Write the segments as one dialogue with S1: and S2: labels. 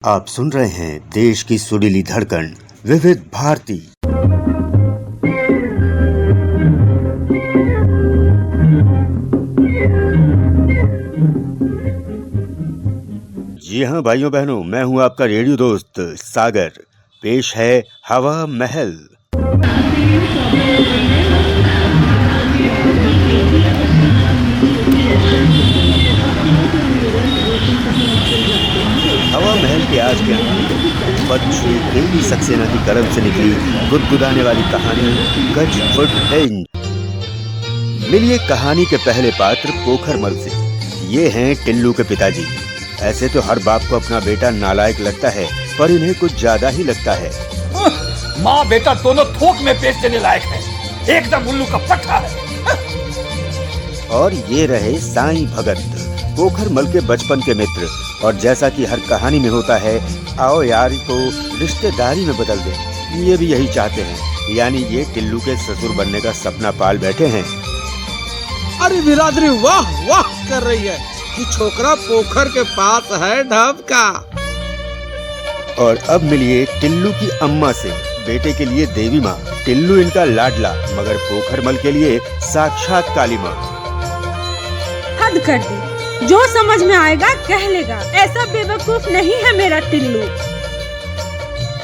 S1: आप सुन रहे हैं देश की सुरीली धड़कन विविध भारती। जी हाँ भाइयों बहनों, मैं हूँ आपका रेडियो दोस्त सागर। पेश है हवा महल। हवा महल के आज के पद्मश्री देवी सक्सेना की कलम से निकली गुदगुदाने वाली कहानी गज फुट हिंज। मिलिए कहानी के पहले पात्र पोखरमल से। ये हैं टिल्लू के पिताजी। ऐसे तो हर बाप को अपना बेटा नालायक लगता है, पर इन्हें कुछ ज्यादा ही लगता है।
S2: माँ बेटा दोनों थोक में बेच देने लायक है, एकदम उल्लू का पट्टा है।
S1: और ये रहे साईं भगत, पोखरमल के बचपन के मित्र। और जैसा कि हर कहानी में होता है, आओ यार को रिश्तेदारी में बदल दे। ये भी यही चाहते हैं, यानी ये टिल्लू के ससुर बनने का सपना पाल बैठे हैं।
S3: अरे बिरादरी वाह वाह कर रही है कि छोकरा पोखर के पास है ढब का।
S1: और अब मिलिए टिल्लू की अम्मा से। बेटे के लिए देवी माँ, टिल्लू इनका लाडला, मगर पोखरमल के लिए साक्षात काली माँ।
S4: हद कर दी, जो समझ में आएगा कह लेगा। ऐसा बेवकूफ नहीं है मेरा टिल्लू।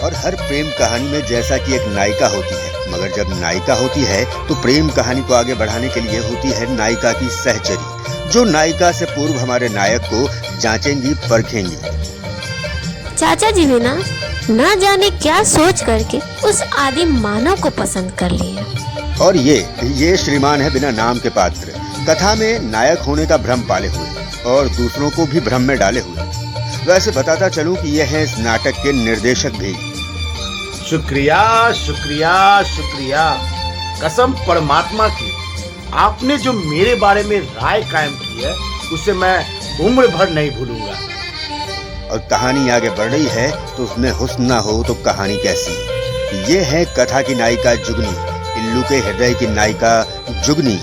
S1: और हर प्रेम कहानी में जैसा कि एक नायिका होती है, मगर जब नायिका होती है तो प्रेम कहानी को आगे बढ़ाने के लिए होती है नायिका की सहचरी, जो नायिका से पूर्व हमारे नायक को जांचेंगी परखेंगी।
S5: चाचा जी ने ना जाने क्या सोच करके उस आदि मानव को पसंद कर लिया।
S1: और ये श्रीमान है बिना नाम के पात्र, कथा में नायक होने का भ्रम पाले हुए और दूसरों को भी भ्रम में डाले हुए। वैसे बताता चलूं कि ये हैं इस नाटक के निर्देशक भी।
S6: शुक्रिया शुक्रिया शुक्रिया, कसम परमात्मा की, आपने जो मेरे बारे में राय कायम की है उसे मैं उम्र भर नहीं भूलूंगा।
S1: और कहानी आगे बढ़ रही है तो उसमें हुस्न ना हो तो कहानी कैसी। ये है कथा की नायिका जुगनी, टिल्लू के हृदय की नायिका जुगनी।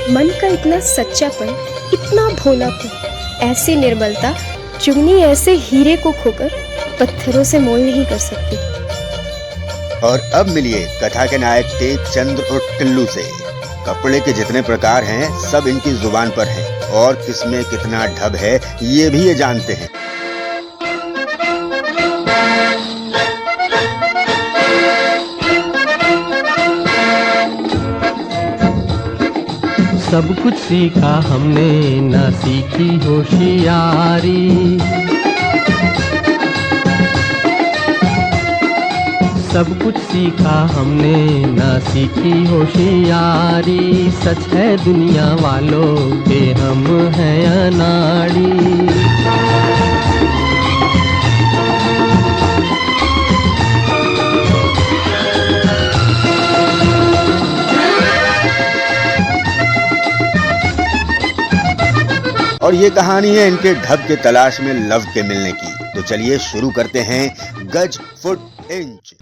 S7: मन का इतना सच्चापन, इतना भोलापन, ऐसी निर्मलता जुगनी ऐसे हीरे को खोकर पत्थरों से मोल नहीं कर सकती।
S1: और अब मिलिए कथा के नायक तेज चंद्र और टिल्लू से। कपड़े के जितने प्रकार हैं सब इनकी जुबान पर है, और किसमें कितना ढब है ये भी ये जानते हैं।
S8: सब कुछ सीखा हमने, ना सीखी होशियारी। सब कुछ सीखा हमने, ना सीखी होशियारी। सच है दुनिया वालों के हम हैं अनाड़ी।
S1: और ये कहानी है इनके ढब के तलाश में लव के मिलने की। तो चलिए शुरू करते हैं गज फुट इंच।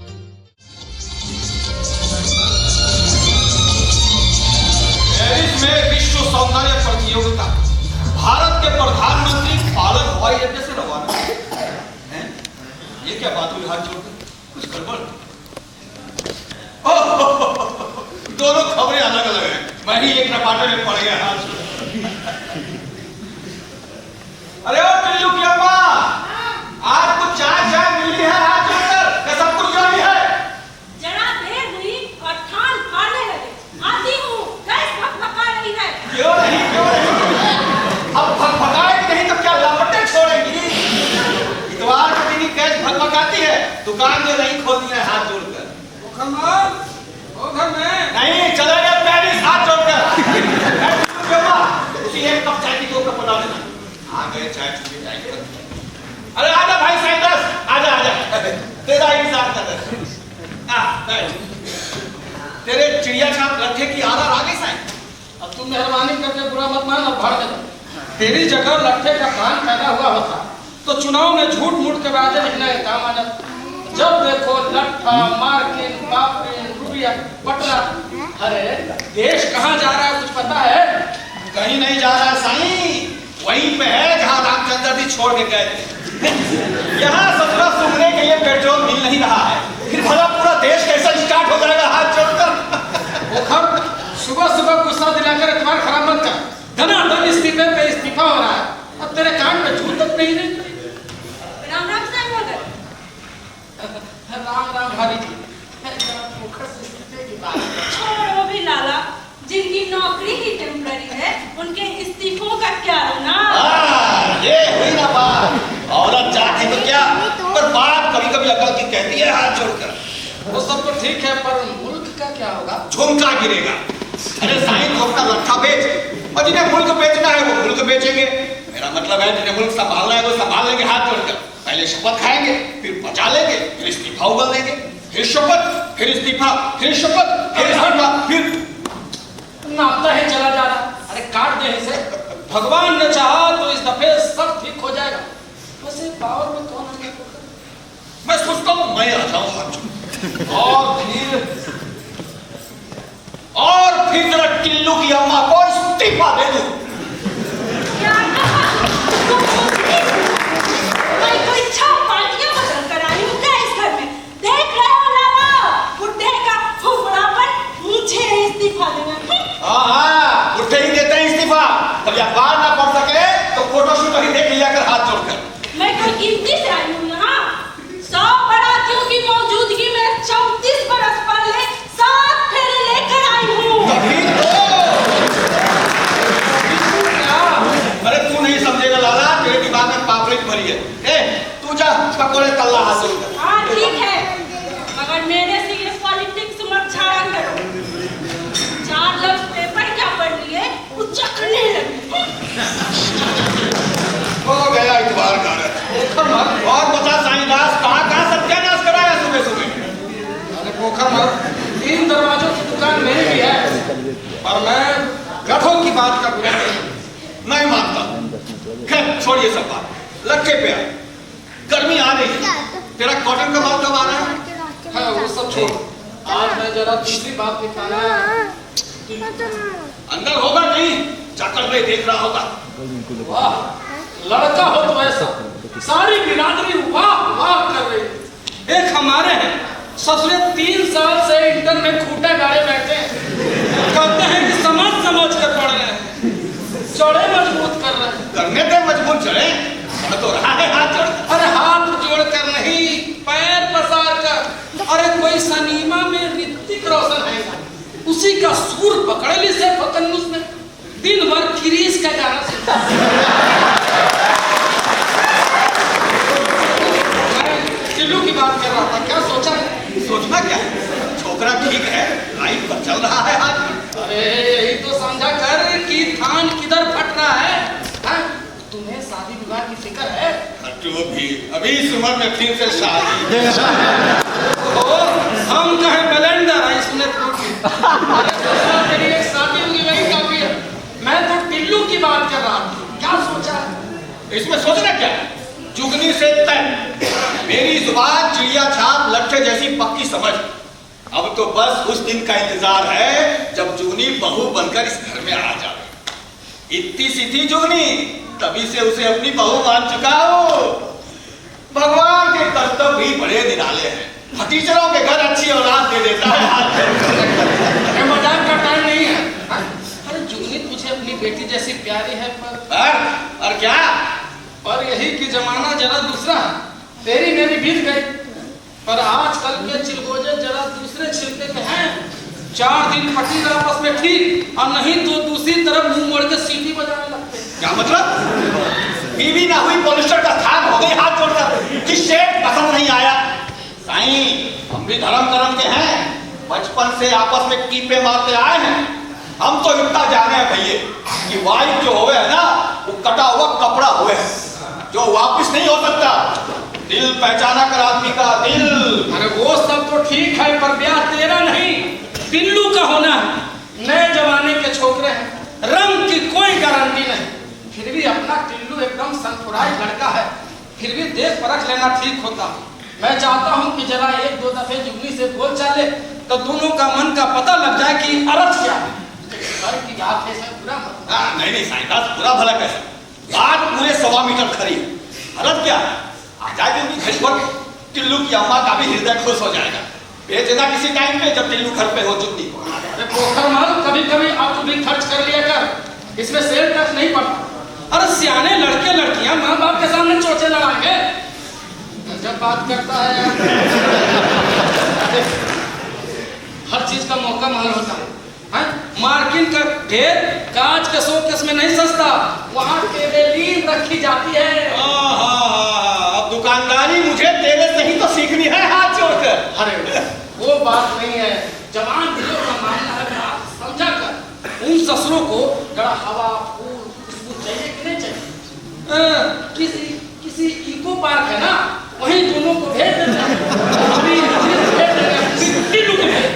S2: पेरिस में विश्व सौंदर्य प्रतियोगिता, भारत के प्रधानमंत्री पालक हवाई अड्डे से रवाना हैं। ये क्या बात हुई हाथ जोड़कर? कुछ गड़बड़? दोनों खबरें अलग अलग हैं। मैं ही एक रपाटे में पड़ गया हाथ जोड़। अरे ओ टिल्लू की अम्मा, आपको चाय मिली है हाथ जोड़कर? क्या सब कुछ जारी है?
S4: जरा देर हुई और थान फाड़ने लगे। आती हूँ, गैस भगभगा रही है।
S2: क्यों नहीं? अब भगभगाएगी नहीं तो क्या लपटें छोड़ेंगी? इतवार के दिन ही गैस भगभगाती है, दुकान में नहीं खोलती है हाथ जोड़कर। नहीं चलेगा पेरिस हाथ जोड़कर। उसी एक कप चाय की 2 कप बना लेना। आ गए चाय चुके जाएंगे। अरे आजा भाई साइंदस, आजा तेरा इंतजार कर रहे। तेरे चिड़िया छाप लट्ठे की आदत आ गई साईं।
S9: अब तुम मेहरबानी करके बुरा मत मान, अब भर दे। तेरी जगह लट्ठे का कान पैदा हुआ होता तो चुनाव में झूठ मूठ के बातें लिखना है काम आ जाता। जब देखो लट्ठा, मार्किन, बापरिन, रुपया, पटना। अरे देश कहाँ जा रहा है कुछ पता है?
S2: कहीं नहीं जा रहा साईं, वहीं पे है जहाँ रामचंद्र जी छोड़ के गए थे। यहाँ ससुरा सूंघने के लिए पेट्रोल मिल नहीं रहा है, फिर भला पूरा देश कैसा स्टार्ट हो जाएगा हाथ जोड़कर।
S9: पोखर सुबह सुबह गुस्सा दिलाकर इतवार खराब मत कर। धनाधन इस्तीफे पे इस्तीफा हो रहा है, अब तेरे कान में जूं तक नहीं रही।
S4: राम राम साईं भगत।
S9: राम राम हरी जी। पोखर से इस्तीफे की बात
S4: छोड़ो भी लाला, जिनकी नौकरी ही टेम्पररी है उनके इस्तीफों का क्या होना।
S2: ये हुई ना बात। औरत जाती तो क्या, पर बात कभी कभी अकल की कहती है हाथ जोड़कर।
S9: वो सब तो ठीक है, पर मुल्क का क्या होगा?
S2: झुमका गिरेगा। अरे साईं तो अपना लट्ठा बेच, और जिन्हें मुल्क बेचना है वो मुल्क बेचेंगे। मेरा मतलब है जिन्हें मुल्क संभालना है वो संभाल लेंगे हाथ जोड़कर। पहले शपथ खाएंगे, फिर बचा लेंगे, फिर इस्तीफा उगल देंगे, फिर शपथ, फिर इस्तीफा, फिर शपथ, फिर इस्तीफा, फिर
S9: नाता है चला जा रहा। अरे काट दे इसे। भगवान ने चाहा तो इस दफे सब ठीक हो जाएगा। वैसे पावर में कौन है?
S2: मैं सोचता हूँ मैं आ जाऊं हाथ जोड़, और फिर जरा टिल्लू की अम्मा को इस्तीफा दे दूं।
S4: मैं कोई 6 पार्टियां बदल कर आई हूँ क्या इस घर में? देख रहे हो लाला, बुड्ढे का फुफड़ापन, मुझे इस्तीफा देना।
S2: हाँ, बुड्ढे ही देते हैं इस्तीफा। कभी अखबार ना पढ़ सके तो फोटोशूट ही देख लिया कर हाथ जोड़कर।
S4: मैं कोई गिनती से आई हूँ यहाँ। 100 बरातियों की मौजूदगी में 34 बरस पहले 7 फेरे लेकर आई हूँ।
S2: अरे तू नहीं समझेगा लाला, तेरे दिमाग में पापलेट भरी है। तू जा पकोड़े तल्ला हाथ जोड़कर।
S4: हाँ ठीक है, मगर मेरे से ये पॉलिटिक्स मत छाया करो। 4 लफ्ज पेपर क्या पढ़ लिए, उचकने लगे।
S2: हो गया इतवार का रथ। और बता साईंदास, कहाँ सत्यानाश कराया सुबह सुबह?
S9: अरे पोखर मत, 3 दरवाजों की दुकान मेरी भी है, पर मैं गठों की बात का बुरा
S2: नहीं मानता। खैर छोड़िए सब बात, लटके पे आ। गर्मी आ रही है, तेरा कॉटन का माल कब आ रहा है?
S9: हाँ वो सब छोड़, आज मैं जरा दूसरी बात निकाला है।
S2: अंदर होगा नहीं, जाकर मैं देख रहा होगा।
S9: वाह, लड़का हो तो ऐसा, सारी बिरादरी वाह वाह कर रही। एक हमारे हैं, ससुरे 3 साल से इंटर में खूंटा गाड़े बैठे हैं, कहते हैं कि समझ कर पढ़ रहे हैं, चढ़े मजबूत कर रहे हैं।
S2: करने दे मजबूत चढ़े, तो रहा है हाथ जोड़।
S9: अरे हाथ जोड़ कर नहीं, पैर पसार कर। अरे कोई सनीमा में ऋतिक रोशन है, उसी का सुर पकड़ ली से फकन्नुस में, दिन भर क्रीज का गाना सुनता। टिल्लू की बात कर रहा था, क्या सोचा है?
S2: सोचना क्या, छोकरा ठीक है, लाइफ पर चल रहा है हाथ।
S9: अरे यही तो समझा कर कि थान किधर फट रहा है। हाँ? तुम्हें शादी विवाह की फिक्र है?
S2: हटो भी, अभी इस उम्र में फिर से शादी।
S9: हम कहें ब्लेंडर इसमें तेरी एक शादी होगी वही काफी है। मैं तो टिल्लू की बात कर रहा था, क्या सोचा है?
S2: इसमें सोचना क्या, जुगनी से तय। मेरी जुबान चिड़िया छाप लट्ठे जैसी पक्की समझ। अब तो बस उस दिन का इंतजार है जब जुगनी बहू बनकर इस घर में आ जाए। इतनी सी थी जुगनी, तभी से उसे अपनी बहू मान चुका हूँ। भगवान के कर्तव्य भी बड़े निराले हैं। टीचरों के घर अच्छी औलाद दे देता है हाथ।
S9: मजाक का टाइम नहीं है। अरे जुगनी तुझे अपनी बेटी जैसी प्यारी है, पर
S2: और क्या,
S9: पर यही कि जमाना जरा दूसरा है। तेरी मेरी बीत गई, पर आजकल के चिलगोजे जरा दूसरे छिलके के हैं। 4 दिन पटी आपस में ठीक, और नहीं तो दूसरी तरफ मुंह मोड़ के सीटी बजाने लगते।
S2: क्या मतलब? बीवी ना हुई पॉलिस्टर का थान हो गई हाथ जोड़कर कि शेड पसंद नहीं आया। साईं, हम भी धर्म करम के हैं, बचपन से आपस में कीपे मारते आए हैं। हम तो इतना जाने हैं भैया कि वाइफ जो होवे है ना, वो कटा हुआ कपड़ा होवे है, जो वापस नहीं हो सकता। दिल पहचाना कर आदमी का दिल।
S9: अरे वो सब तो ठीक है, पर ब्याह तेरा नहीं, टिल्लू का होना है। नए जमाने के छोकरे हैं, रंग की कोई गारंटी नहीं, फिर भी अपना टिल्लू एकदम सनफुराई लड़का है। फिर भी देख परख लेना ठीक होता। मैं चाहता हूँ कि जरा 1-2 दफे जुगनी से बोल चाले, तो दोनों का मन का पता लग जाए कि अर्थ क्या है। घर की बात है, बुरा मत।
S2: नहीं साईं दास, बुरा भला कैसे, बात पूरे 1.25 मीटर खरी है। अर्थ क्या है? आ जाए भी घर पर टिल्लू की अम्मा का भी हृदय खुश हो जाएगा। भेज देना किसी टाइम पे जब टिल्लू घर पे हो चुन्नी को।
S9: अरे पोखर माल कभी कभी आप तो भी खर्च कर लिया कर, इसमें सेल टैक्स नहीं पड़ता। अरे सियाने लड़के लड़कियां माँ बाप के सामने चोचे लड़ाएंगे, जब बात करता है हर चीज का मौका माल होता है। मार्किन का ढेर कांच के शोकेस में नहीं सस्ता, वहाँ टेबेलीन रखी जाती है।
S2: अब दुकानदारी मुझे तेरे से ही तो सीखनी है हाथ जोड़कर।
S9: अरे वो बात नहीं है, जवान दिलों का मामला है, आप समझा कर। उन ससुरों को जरा हवा फूल खुशबू चाहिए कि नहीं चाहिए? किसी इको पार्क है ना, वहीं दोनों को भेज देते हैं। अभी भेज देंगे टिल्लू को भेज।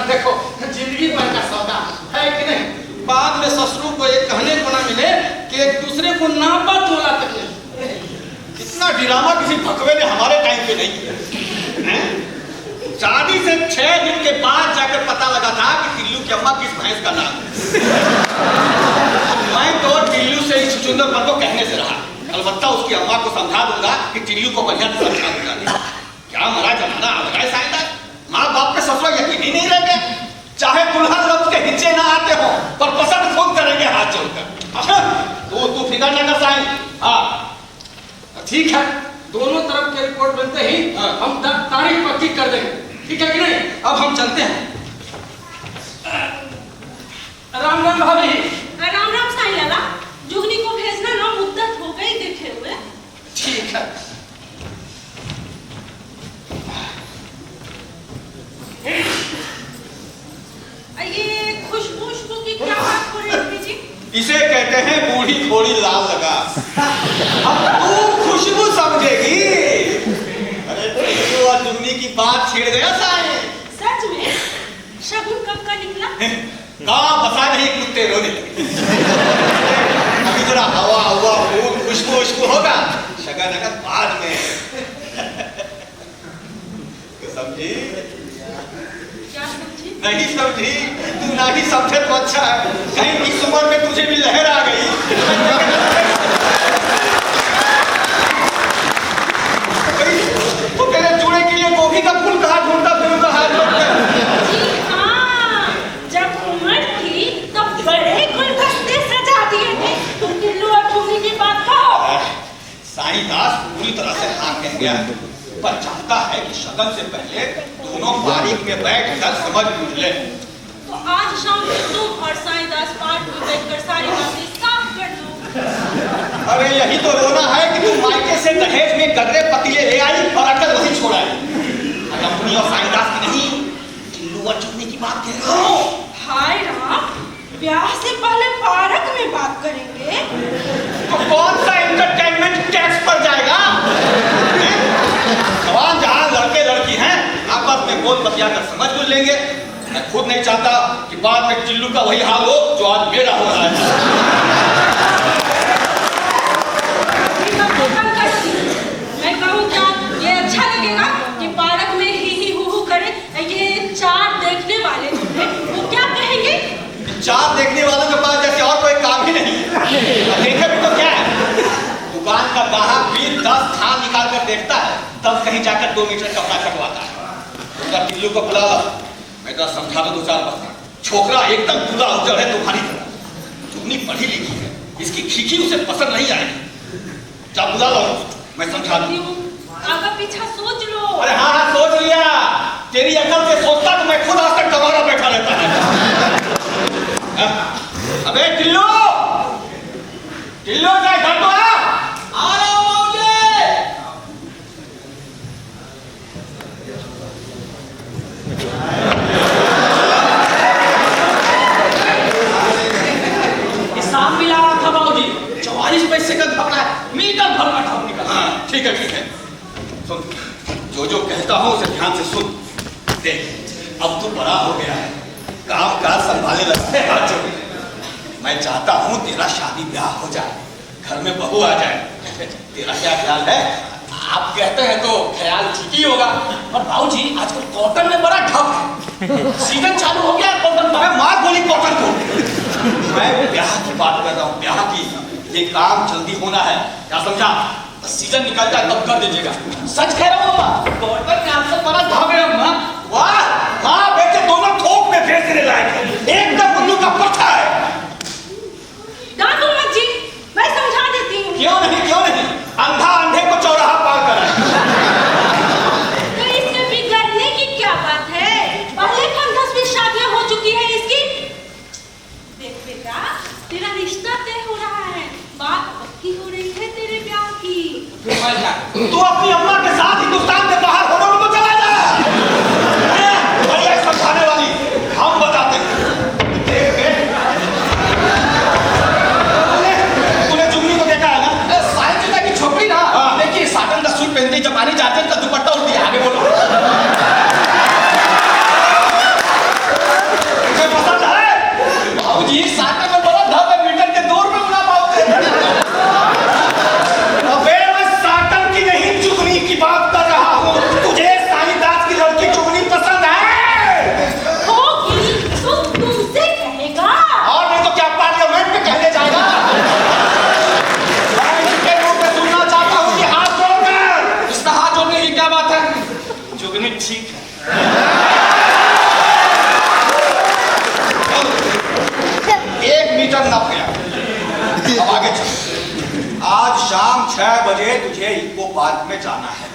S9: देखो जिंदगी भर का सौदा है कि नहीं। बाद में ससुरों को एक कहने को ना मिले कि एक दूसरे को नापा तोला तक नहीं।
S2: इतना ड्रामा किसी भकवे ने हमारे टाइम पे नहीं किया। शादी से 6 दिन के बाद जाकर पता लगा था कि टिल्लू की अम्मा किस भैंस का नाम है। मैं तो टिल्लू से इस चुचुंदरपन को कहने से रहा, अलबत्ता उसकी अम्मा को समझा दूंगा कि टिल्लू को बढ़िया से समझा दूंगा। क्या मरा जमाना आ रहा है साइंदा, माँ बाप पे ससुर यकीन ही नहीं रह गए। चाहे दुल्हन लफ्ज के हिच्चे ना आते हो पर पसंद खुद करेंगे हाथ जोड़कर। तू फिक्र ना कर साईं। हाँ
S9: ठीक है, दोनों तरफ के रिपोर्ट बनते ही हम तारीख पक्की कर देंगे, ठीक है कि नहीं। अब हम चलते हैं। राम राम भाभी।
S4: राम राम साईं लाला, जुगनी को भेजना ना मुद्दत हो गई देखे हुए।
S9: ठीक है।
S4: ये खुशबू की क्या बात हो रही थी जी?
S2: इसे कहते हैं बूढ़ी थोड़ी लाल लगा। अब तू खुशबू समझेगी। अरे टिल्लू और जुगनी की बात छिड़ गया साईं।
S4: सच में? शगुन कब का निकला?
S2: कहाँ बसा नहीं कुत्ते रोने लगे। अभी जरा हवा फूल खुशबू होगा, शगन अगर बाद में। समझी?
S4: क्या समझी?
S2: नहीं समझी? तू ना ही समझे तो अच्छा है, कहीं इस उम्र में तुझे भी लहर आ गई। तो तेरे जूड़े के लिए गोभी का फूल कहाँ ढूंढता फिरूंगा हाथ जोड़कर।
S4: जी हाँ, जब उम्र थी तब बड़े गुलदस्ते सजा दिए थे। तुम टिल्लू और जुगनी की बात कहो।
S2: साईं दास पूरी तरह से हाँ कह गया, पर चाहता है कि शगन से पहले दोनों बारीक में बैठ कर समझ बूझ ले।
S4: तो आज शाम को तुम और साईं दास पार्क में बैठकर सारी बातें साफ कर दो।
S2: अरे यही तो रोना है कि तू मायके से दहेज में गगरे पतीले ले आई और अकल वही छोड़ा है। अपनी और साईं दास की नहीं, टिल्लू और जुगनी की बात कह रहा हूँ।
S4: हाय राम, ब्याह से पहले पार्क में बात करेंगे?
S2: तो कौन सा एंटरटेनमेंट टैक्स पर जाएगा? जवान जहां लड़के लड़की हैं आपस में बोल बतियाकर समझ बुझ लेंगे। मैं खुद नहीं चाहता कि बाद में टिल्लू का वही हाल हो जो आज मेरा हो रहा है।
S4: मैं कहूँ क्या ये अच्छा लगेगा कि पार्क में ही हु करे? ये चार देखने वाले जो हैं वो क्या कहेंगे?
S2: चार देखने वालों के पास जैसे और कोई काम ही नहीं है। देखे भी तो क्या है, दुकान का ग्राहक भी 10 थान निकाल कर देखता है, तब कहीं जाकर 2 मीटर कपड़ा कटवाता है। उनका टिल्लू को बुला लो, मैं तो समझा दो 2-4 बात। छोकरा एकदम पूरा उजड़ है तुम्हारी तरह। जुगनी पढ़ी लिखी है, इसकी खीखी उसे पसंद नहीं आएगी। जा बुला लो, मैं समझा दूं।
S4: आगे पीछा सोच लो।
S2: अरे हाँ सोच लिया। तेरी अकल से सोचता तो मैं खुद आज तक गवारा बैठा रहता है। अबे टिल्लू जा घर तो आ रहा हूँ मौजे।
S9: हिसाब मिला रहा था बाबूजी, 44 पैसे का घपला है, मीटर भर का ठाव निकला।
S2: हाँ ठीक है। सुन, जो कहता हूँ उसे ध्यान से सुन। देख अब तू बड़ा हो गया है, काम काज संभालने लगता है हाथ जोड़। मैं चाहता हूँ तेरा शादी ब्याह हो जाए, घर में बहू आ जाए। तेरा क्या ख्याल है?
S9: आप कहते हैं तो ख्याल ठीक ही होगा, पर बाबूजी आजकल कॉटन में बड़ा ठप है। सीजन चालू हो गया कॉटन में।
S2: मार गोली कॉटन को। मैं ब्याह की बात कर रहा हूँ, ब्याह की। ये काम जल्दी होना है, क्या समझा?
S9: सीजन निकल जाए तब कर दीजिएगा। सच कह रहा हूँ अम्मा, गवर्नर ने आपसे बड़ा धागे अम्मा।
S2: वाह हाँ बेटे, दोनों थोक में बेचने लायक है, एकदम उल्लू का पट्टा है।
S4: डांटो मत जी, मैं समझा देती हूँ।
S2: क्यों नहीं, अंधा अंधे को चौराहा पार कराए।
S4: तो इसमें बिगड़ने की क्या बात है? पहले 10-20 शादियां हो चुकी है इसकी। देख बेटा, तेरा रिश्ता तय हो रहा है, बात पक्की हो रही है तेरे ब्याह की।
S2: तू अपनी अम्मा के साथ हिंदुस्तान के बाहर होने को चला जा। भैया समझाने वाली हम बताते हैं। तूने जुगनी को देखा है ना?
S9: साइकिल की छोकरी ना, देखिए साटन का सूट पहनती, जापानी जाते का दुपट्टा उड़ती है। आगे बोलो।
S2: तुझे पसंद है?
S9: भाऊजी साटन में बड़ा धब है, मीटर के 2 रुपए उड़ा पाओगे।
S2: अबे मैं साटन की नहीं जुगनी की बात कर रहा हूँ। तुझे साईदास की लड़की जुगनी पसंद है?
S4: होगी तो तुमसे कहेगा।
S2: और नहीं तो क्या पार्लियामेंट में कहने जाएगा? मैं इनके मुंह पे सुनना चाहता हूँ कि हाथ जोड़कर।
S9: इसका हाथ जोड़ने की क्या बात है? जुगनी ठीक है।
S2: 1 मीटर नप गया। अब आगे चल। आज शाम 6 बजे तुझे इको पार्क में जाना है।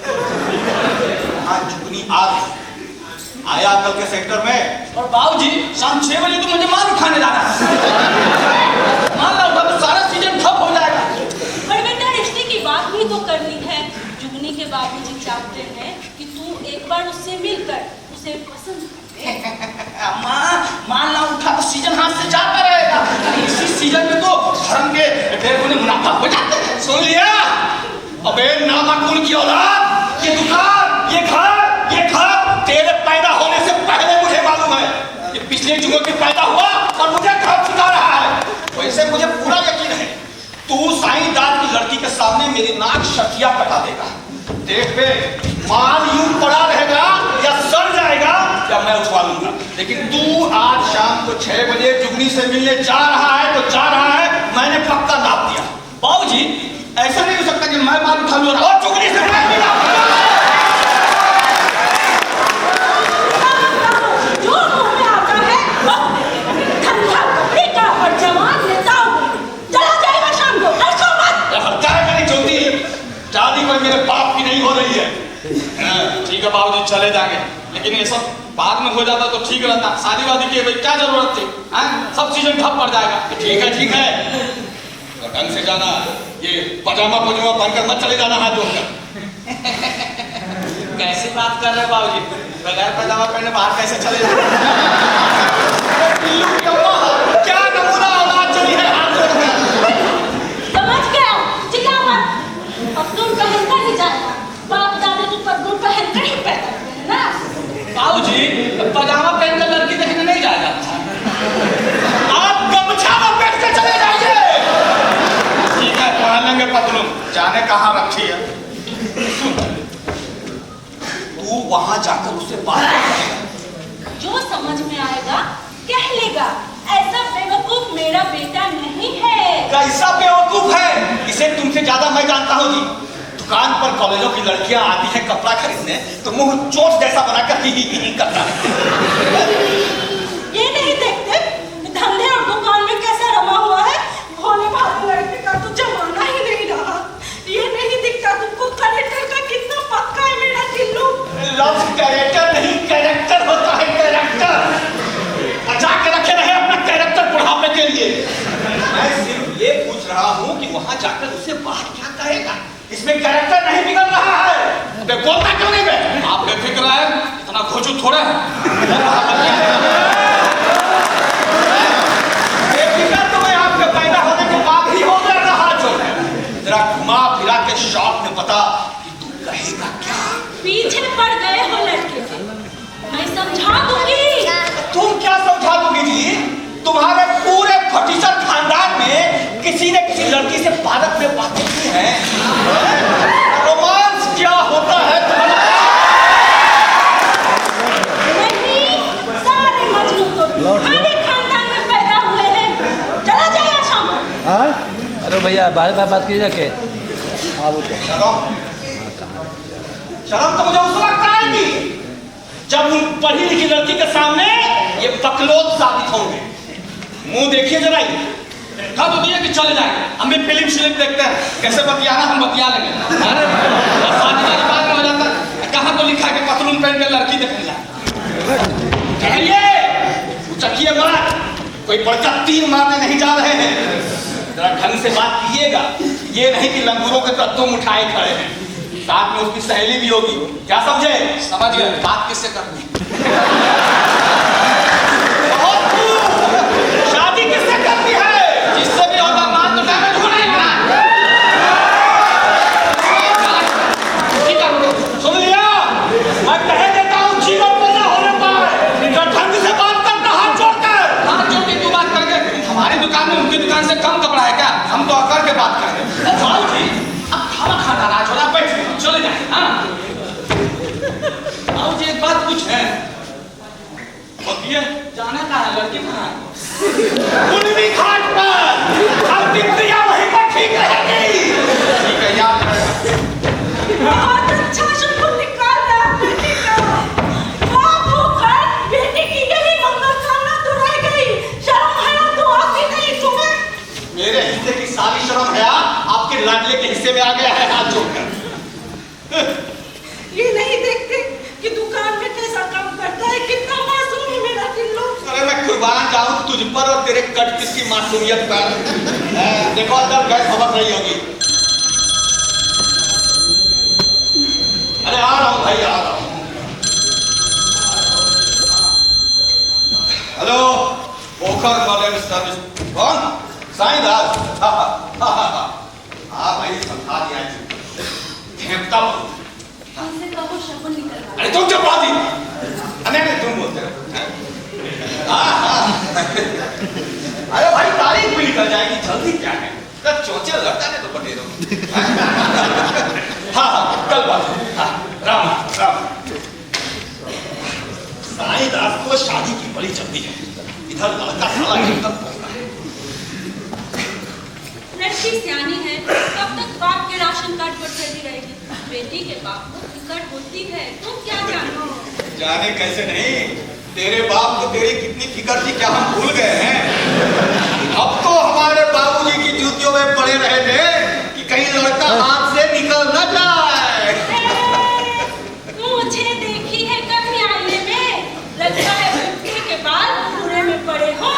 S2: हाँ जुगनी आ गई। आया कल के सेक्टर में।
S9: और बाबूजी शाम 6 बजे तो मुझे माल उठाने जाना है। माल ना उठा तो सारा सीजन ठप हो जाएगा।
S4: पर बेटा रिश्ते की बात भी तो करनी है। जुगनी के बाबूजी चाहते हैं कि तू एक बार उससे मिलकर उसे पसंद कर।
S9: अम्मा माल ना उठा तो सीजन हाथ से जाता रहेगा। इसी सीजन में तो धर्म के 1.5 गुने मुनाफा हो जाता है।
S2: सुन लिया? अबे नामाकुल की औलाद, ये दुकान, ये घर तेरे पैदा होने से पहले मुझे मालूम है। ये पिछले जुगों की पैदा हुआ और मुझे घर छुटा रहा है। वैसे मुझे पूरा यकीन है तू साईदास की लड़की के सामने मेरी नाक शकिया कटा देगा। देख बे, माल यूं पड़ा रहेगा या सड़ जाएगा या मैं उठवा लूंगा। लेकिन तू आज शाम को 6 बजे जुगनी से मिलने जा रहा है तो जा रहा है। मैंने पक्का नाप दिया।
S9: बाबूजी ऐसा नहीं हो सकता कि मैं माल उठा लूं
S2: और जुगनी से मैं मिला।
S4: जो मुंह में आता है धंधा कपड़े का और जवान नेताओं चला जाएगा शाम को। ऐसा मत
S2: हत्या मेरी ज्योति, शादी पर मेरे बाप की नहीं हो रही है।
S9: ठीक है बाबूजी चले जाएंगे, लेकिन ये सब बाद में हो जाता तो ठीक रहता। शादी वादी की भाई क्या जरूरत थी? सब चीजें ठप पड़ जाएगा।
S2: ठीक है तो ढंग से जाना। ये पजामा पजामा पहनकर मत चले जाना हाथ जोड़कर।
S9: कैसी बात कर रहे हैं बाबूजी? बगैर पजामा पहने बाहर कैसे चले जाएंगे?
S2: क्या नमूना औलाद चली है हाथ जोड़कर।
S4: समझ गया, चिल्ला मत। पगडुल पहनकर ही जाएगा। बाप दादा तो पगडुल पहनकर ही पैदा हुए हैं ना।
S9: बाबूजी पजामा पहनकर लड़की देखने नहीं जाएगा।
S2: आप गमछा लपेट के चले जाइए।
S9: ठीक है पहन लेंगे पतलून, जाने कहाँ रखी है।
S2: तू वहां जाकर उससे बात करेगा।
S4: जो समझ में आएगा कह लेगा। ऐसा बेवकूफ मेरा बेटा नहीं है।
S2: कैसा बेवकूफ है? इसे तुमसे ज्यादा मैं जानता हूँ जी। दुकान पर कॉलेजों की लड़कियां आती हैं कपड़ा खरीदने तो मुंह चोट जैसा बनाकर ही करता है।
S4: ये नहीं देखते धंधे और दुकान में कैसा रमा हुआ है। भोले भाले लड़के का तो जमाना ही नहीं रहा। ये नहीं दिखता तुमको कैरेक्टर का कितना पक्का है मेरा टिल्लू।
S2: लव कैरेक्टर नहीं कैरेक्टर होता है, कैरेक्टर। बचा के रखे रहे अपना कैरेक्टर बुढ़ापे के लिए। मैं सिर्फ ये पूछ रहा हूँ कि वहां जाकर उसे बात क्या कहेगा। इसमें कैरेक्टर नहीं बिगड़ रहा है। मैं बोलता क्यों नहीं मैं?
S9: आप बेफिक्र है, इतना खोजू थोड़ा है।
S2: बेफिक्र तो मैं आपके पैदा होने के बाद ही हो गया था हाथ जोड़। जरा घुमा फिरा के शॉप में बता कि तू कहेगा क्या।
S4: पीछे पड़ गए हो लड़के के, मैं समझा दूंगी।
S2: तुम क्या समझा दोगी जी? तुम्हारे पूरे फटीचर खानदान में किसी ने किसी लड़की से भारत में बातें की हैं? रोमांस क्या होता है
S4: नहीं, सारे मजनू तो हमारे खानदान में पैदा हुए हैं। चला जाएगा शाम को।
S10: अरे भैया बात कीजिए के
S2: शर्म तो मुझे उस वक्त आएगी जब उन पढ़ी लिखी लड़की के सामने ये बकलोल साबित होंगे। मुंह देखिए जरा ही।
S9: कहा तो दिया कि चले जाएंगे, हम भी फिल्म देखते हैं, कैसे बतियाना हम बतिया लेंगे। बाद में हो जाता कहाँ तो लिखा है कि पतलून पहन के लड़की देखने जाए।
S2: ठहरिए, उचकिए मत, कोई बड़का तीर मारने नहीं जा रहे हैं। जरा ढंग से बात कीजिएगा, ये नहीं कि लंगूरों के तत्व उठाए खड़े हैं। साथ में उसकी सहेली भी होगी, क्या समझे?
S9: समझ गए। बात किससे करनी?
S2: शादी किससे करनी है?
S9: जिससे भी होगा बात तो डैमेज होना ही है।
S2: सुन लिया, मैं कह देता हूँ जीवन में ना होने पाए। ढंग से बात करता, हाथ जोड़कर।
S9: हाथ जोड़ के तू बात करके हमारी दुकान में उनकी दुकान से कम कपड़ा है क्या? हम तो आकर के बात कर रहे हैं।
S2: भाव जी,
S9: अब खाना नाराज हो रहा, बैठ चले जाए। हाँ आओ जी, एक बात पूछ है। जाना कहाँ है? लड़की कहाँ है?
S2: कुलवी घाट पर। अब दिव्या वहीं पर ठीक रहेगी।
S9: ठीक है, याद
S4: बहुत अच्छा शुक्र निकाला बेटी का। बाबू घर बेटी की यही मंगलकामना तो रह गई। शर्म है तो आती नहीं तुम्हें?
S2: मेरे हिस्से की सारी शर्म है आपके लाडले के हिस्से में आ गया है, हाथ जोड़कर।
S4: ये नहीं देखते कि दुकान में कैसा काम करता है, कितना मासूम है मेरा टिल्लू।
S2: अरे मैं कुर्बान जाऊं तुझ पर और तेरे कट किसकी मासूमियत पर। देखो अंदर गैस खबर नहीं होगी। अरे आ रहा हूं भाई, आ रहा हूं। हेलो, पोखर कॉलेज सर्विस। कौन? साईं दास। हाँ भाई, समझा दिया। फेंकता हूं।
S4: हमसे कहो शगुन निकल रहा है।
S2: अरे तुम चुप रहो जी। नहीं तुम बोलते रहो। अरे भाई, तारीख भी निकल जाएगी, जल्दी क्या है? कल चोचे लड़ता ने तो बटे दो। हाँ कल बात। हाँ राम राम। साईं दास को शादी की बड़ी जल्दी है। इधर लड़का साला एकदम पहुंचा है।
S4: लड़की सियानी है, कब तक बाप के राशन कार्ड पर चली रहेगी? बेटी के बाप को फिक्र होती है, तुम क्या जानो?
S2: जाने कैसे नहीं, तेरे बाप को तेरी कितनी फिक्र थी क्या हम भूल गए हैं? अब तो हमारे बाबूजी की जूतियों में पड़े रहे थे कि कहीं लड़का हाथ से निकल न जाए।
S4: मुझे देखी है कभी आईने में, लगता है बुक्के के बाल पूरे में पड़े हो।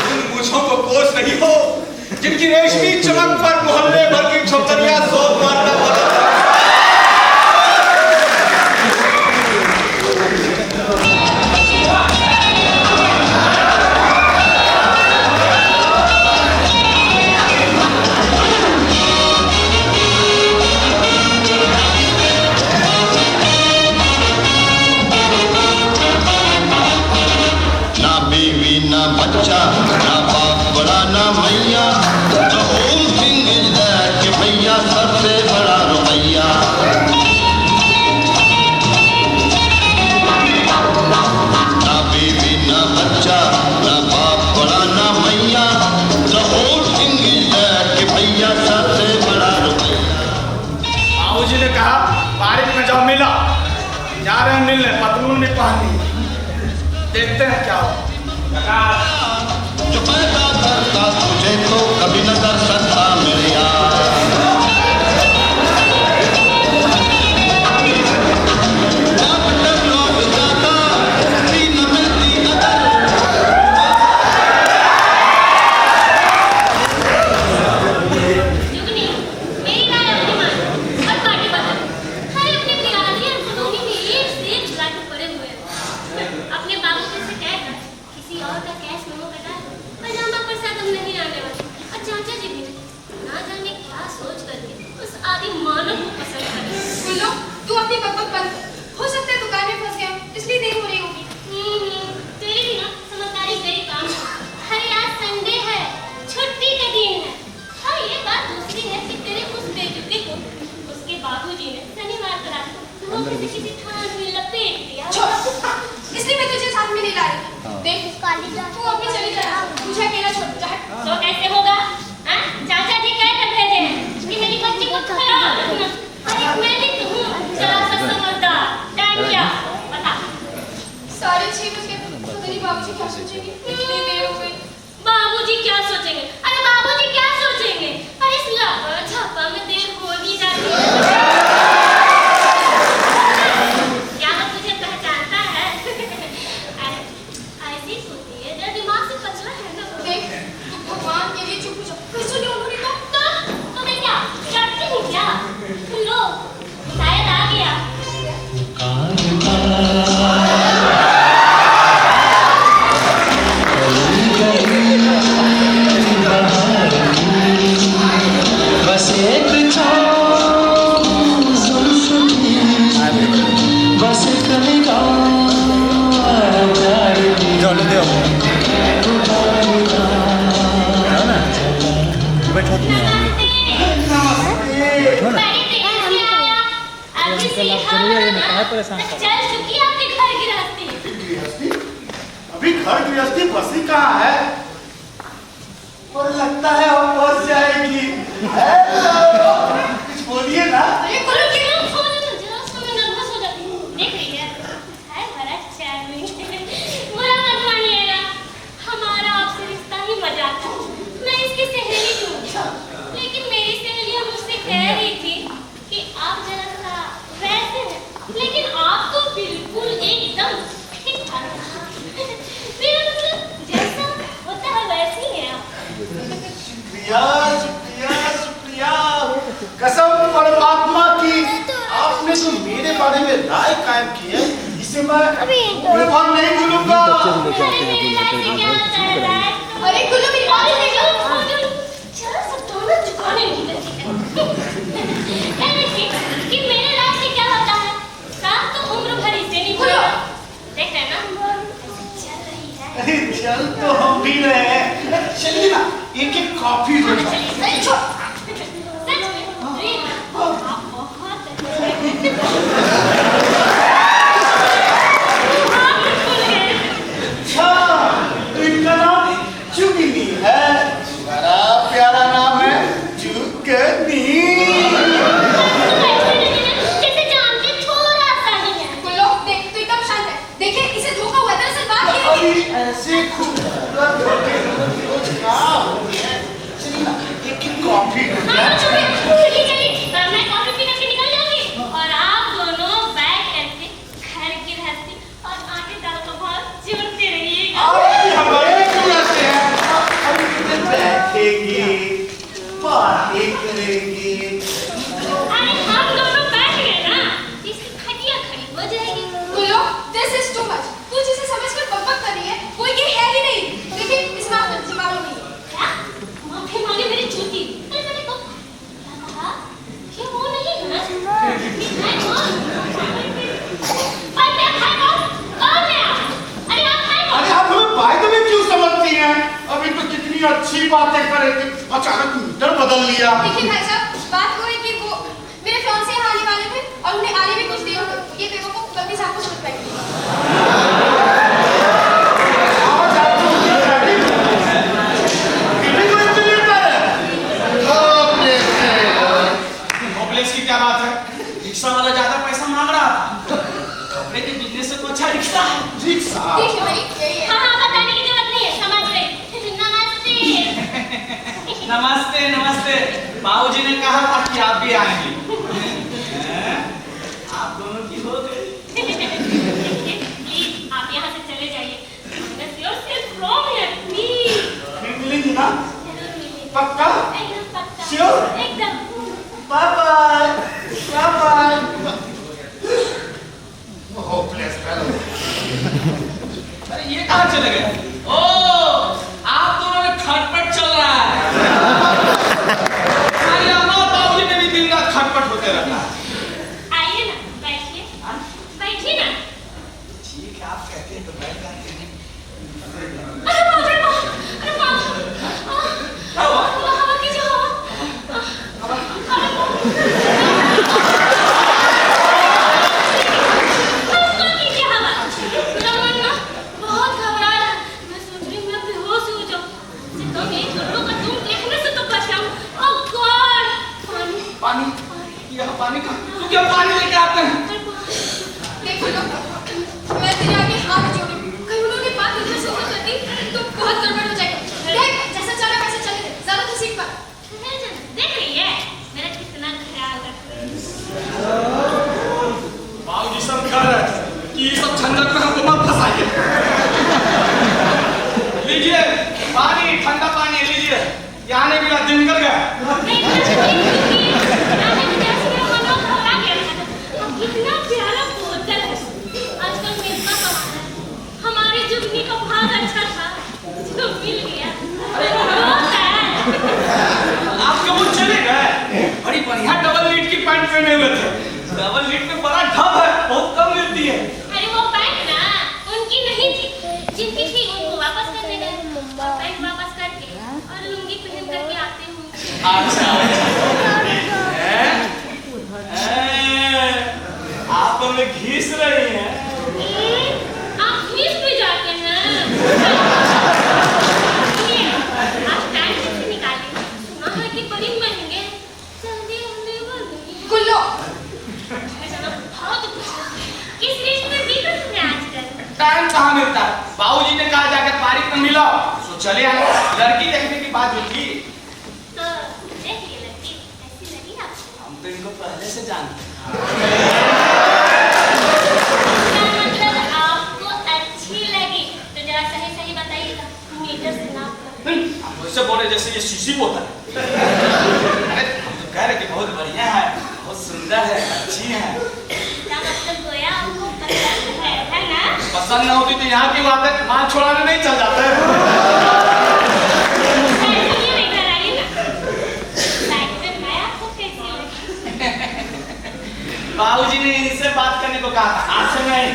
S2: तुम मूंछों को कोस नहीं हो, जिनकी रेशमी चमक पर मोहल्ले भर की छोकरियां सोच मारना पड़ा।
S10: ना बीवी ना बच्चा, ना बाप बड़ा ना मैया। The whole thing is that कि भैया सबसे बड़ा रुपैया। ना बीवी ना बच्चा, ना बाप बड़ा ना मैया। The whole thing is that कि भैया सबसे बड़ा रुपैया।
S9: बाबूजी ने कहा बारिश में जाओ मिला, जा रहे हैं मिलने, पतलून भी पहनी, देखते हैं क्या हो।
S10: जो पैदा करता तुझे तो कभी न कर सकता मेरे यार। डॉक्टर लौट जाता, तीन में तीन अगर।
S5: जुगनी, मेरी राय अपनी मान, हर पार्टी बदल। अरे अपनी तैयारी और कॉलोनी में एक से एक जुगाड़ पड़े हुए हैं। अपने बाबू से कहकर किसी और का कैश मेमो कटा, पजामा प्रसाद हम नहीं आने वाले। और चाचा जी भी ना जाने क्या सोच करके उस आदि मानव को पसंद करे।
S7: सुन लो, तू अपनी बकबक बंद कर। हो सकता है दुकान में फंस गया, इसलिए देर हो रही होगी।
S5: तेरी भी ना समझदारी गई काम। अरे आज संडे है, छुट्टी का दिन है। हाँ ये बात दूसरी है कि तेरे उस बेजुती को उसके बाबूजी ने शनिवार को रात को वो किसी थान में लपेट दिया।
S7: इसलिए मैं तुझे साथ में नहीं ला रही। देख तू अपनी चली जा, मुझे अकेला छोड़ जा।
S5: तो कैसे होगा? हाँ चाचा जी कह कर भेजे हैं। कि मेरी बच्ची को ख्याल रखना। अरे मैं भी तो हूँ जरा सा समझदार। टाइम क्या बता?
S11: 6:30 बजे। तो मेरी बाबूजी क्या सोचेंगे? इतनी देर हो गई।
S5: बाबूजी क्या सोचेंगे? अरे बाबूजी क्या सोचेंगे? अरे इस लापा छापा में देर हो नहीं जाती है। क्या वो तुझे पहचानता है? ऐसी होती है जरा दिमाग से कचरा है ना।
S11: देख, तू भगवान के लिए चुप हो जा। कैसे नहीं उन्होंने
S5: तो मैं क्या डरती हूँ क्या? लो शायद आ गया।
S8: बस एक बस करेगा
S5: चल चुकी आपके घर की रास्ते।
S6: अभी घर गृहस्थी बसी कहाँ है? और लगता है अब बस जाएगी। कुछ बोलिए ना।
S5: अरे करो क्यों? फोन तो जरा मैं नर्वस हो जाती हूँ। देख रही है बड़ा चार्मिंग। बुरा मत मानिएगा, हमारा आपसे रिश्ता ही मजाक था। मैं इसकी सहेली हूँ, लेकिन मेरी सहेलियाँ मुझसे कह रही थी कि आप जरा सा वैसे हैं, लेकिन आप तो बिल्कुल एकदम ठीक ठाक हैं। मेरा मतलब जैसा होता है वैसे ही है आप।
S6: शुक्रिया शुक्रिया शुक्रिया। कसम परमात्मा की, आपने जो मेरे बारे में राय कायम की है, इसे मैं भूल नहीं भूलूंगा।
S11: अरे गुल्लू मेरी बात सुन लो।
S5: जरा सा दोनों चुकाने नहीं देती है। कि मेरे राज से क्या होता है? साथ तो उम्र भर इसे नहीं भूला। देख रहे ना चल रही है।
S6: अरे चल तो हम भी रहे हैं। चलिए ना, एक एक कॉफी दो।
S5: सच में रीना, आप बहुत अच्छे हैं।
S6: अच्छा, तो इनका नाम जुगनी है। बड़ा प्यारा नाम है, जुगनी।
S5: जैसे जानते थोड़ा सा ही है।
S11: गुल्लू देख, तू एकदम शांत है। देखिए इसे धोखा हुआ। दरअसल बात ये है
S6: अभी ऐसे खूबसूरत होके रोज क्या हो गया? चलिए ना, एक एक कॉफी दो।
S5: चलिए मैं कॉफी पीने के निकल जाऊंगी और आप दोनों बैठ करके घर की गृहस्थी और आटे दाल का बहुत जोड़ते रहिएगा।
S6: आप भी हमारे क्यों रहते हैं? हम कितने बैठेंगे, बातें करेंगे।
S5: अरे हम दोनों बैठ गए ना, इसकी खटिया खड़ी हो जाएगी।
S11: गुल्लू, this is too much। तू जिसे समझकर बकबक कर रही है, वो ये है ही नहीं। देखिए इसमें आपका दिमाग नहीं है।
S5: क्या? माफी मांगे मेरी जूती। अरे मैंने कहा ये वो नहीं है ना? मैं कौन? और मैं खाए कौन? कौन है आप? अरे आप खाए कौन?
S6: अरे आप हमें बाय द वे क्यों समझती हैं? अभी तो कितनी अच्छी बातें कर रहे थे, अचानक मीटर बदल लिया।
S11: देखिए भाई साहब, बात वो है कि वो मेरे फियांसे यहाँ आने वाले थे और उन्हें आने में कुछ देर हो गई। ये बेवकूफ गलती से आपको समझ पाएगी।
S2: होपलेस की क्या बात है? रिक्शा वाला ज्यादा पैसा मांग रहा था। कपड़े के बिजनेस से तो अच्छा रिक्शा है।
S6: रिक्शा।
S11: देखिए भाई, यही है।
S5: हाँ बताने की जरूरत नहीं है, समझ गई। नमस्ते।
S2: नमस्ते नमस्ते। बाबूजी ने कहा था कि आप भी आएंगे। आप दोनों की हो गई।
S5: प्लीज आप यहाँ से चले जाइए। प्लीज
S6: फिर मिलेंगे ना?
S5: जरूर मिलेंगे।
S6: पक्का?
S5: एकदम पक्का।
S6: Sure?
S5: एकदम।
S6: Bye bye bye bye. Hopeless fellow.
S2: अरे ये कहाँ चले गए? ओ, आप दोनों में खटपट चल रहा है। अरे हमारे बाबूजी में भी दिन रात खटपट होते रहता है।
S5: आइए ना, बैठिए। बैठिए ना।
S2: ठीक है, आप कहते हैं तो बैठ जाते हैं।
S5: अरे बाप रे बाप, अरे बाप।
S2: क्या हुआ?
S5: हवा कीजिए, हवा। अरे बाप। कीजिए हवा। मेरा मन ना बहुत घबरा रहा है। मैं सोच रही हूँ मैं बेहोश हो जाऊँ। तो मैं गुल्लू का तुम देखने से तो बचाऊँ। ओह गॉड, पानी
S9: लेके आते हैं।
S11: देखो लोग, मैं तेरे आगे हाथ जोड़ी, कहीं उन्होंने बात इधर से उधर कर दी तो बहुत गड़बड़ हो जाएगी। देख, जैसा चला वैसे चले, ज्यादा तो सीख पर।
S5: देख रही है मेरा कितना ख्याल रख रही है।
S9: बाबूजी सब कह रहे थे कि ये सब झंझट में हमको मत फंसाइए। लीजिए पानी, ठंडा पानी लीजिए। यहाँ ने मेरा दिन कर गया।
S5: कितना प्यारा बोतल है। आजकल मिलता कहाँ है? हमारी जुगनी का भाग अच्छा था जो मिल गया।
S9: आपके वो चले गए। बड़ी बढ़िया डबल लीट की पैंट पहने हुए थे। डबल लीट में बड़ा ढब है, बहुत कम मिलती है।
S5: अरे वो पैंट ना उनकी नहीं थी, जिनकी थी उनको वापस करने गए। पैंट वापस करके और लुंगी पहन करके आते हूँ।
S9: अच्छा आप हमें घिस रही हैं।
S5: आप घिस भी जाते हैं। आप टाइम से निकाले, सुना है कि बड़ी महंगे जल्दी हमने बोली
S11: गुल्लो,
S5: बहुत किस रेट में बिक रहे हैं आजकल?
S9: टाइम कहाँ मिलता है? बाबूजी ने कहा जाकर तारीख में मिला, तो चले आए। लड़की देखने की बात जो थी
S5: तो देख लिए लड़की कैसी लगी आपको?
S9: हम तो इनको पहले से जानते हैं।
S5: मतलब आपको अच्छी लगी तो जरा सही सही बताइएगा, मीटर से नाप कर।
S9: आप वैसे बोले जैसे ये शीशी बोतल है। अरे हम तो कह रहे कि बहुत बढ़िया है, बहुत सुंदर है, अच्छी है।
S5: क्या मतलब गोया आपको पसंद है ना?
S9: पसंद ना होती तो यहाँ की बात है, माल छोड़ाने नहीं चल जाते।
S5: चलिए इधर आइए ना। लाइट में मैं आपको कैसी लगी?
S9: बाबूजी ने इनसे बात करने को कहा था, आपसे नहीं।